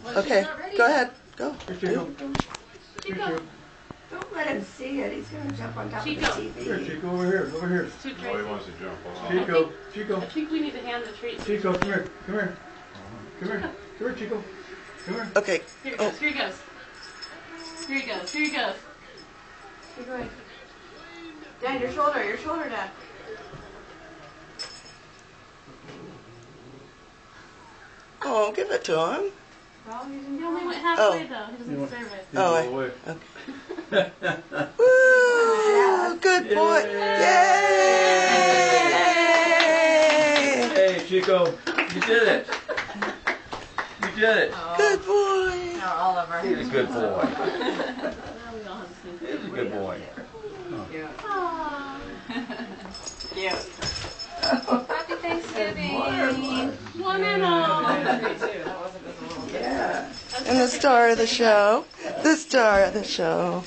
Well, Okay, she's not ready go yet. ahead. Go. Here, Chico. Chico. Don't let him see it. He's going to jump on top Chico. of the Here, TV. Chico, over here, over here. Too Oh, he crazy. wants to jump off. Chico, Chico, I think we need to hand the treat. Chico, come here, come here. Come here, come here, Chico. Come here. Okay. Here he Oh. goes. Here he goes. Here he goes. Here he goes. Here go ahead. Dad, your shoulder, Dad. Oh, give it to him. Well, he only went halfway Oh. though. He doesn't deserve it. Oh, Go away. okay. Woo! Good boy. Yay! Hey, Chico, you did it. You did it. Good boy. Now all of our He's a good boy. Now we all have the same He's a good boy. Aww. Cute. Happy Thanksgiving. Wonderful. One and all. Yeah. And the star of the show. The star of the show.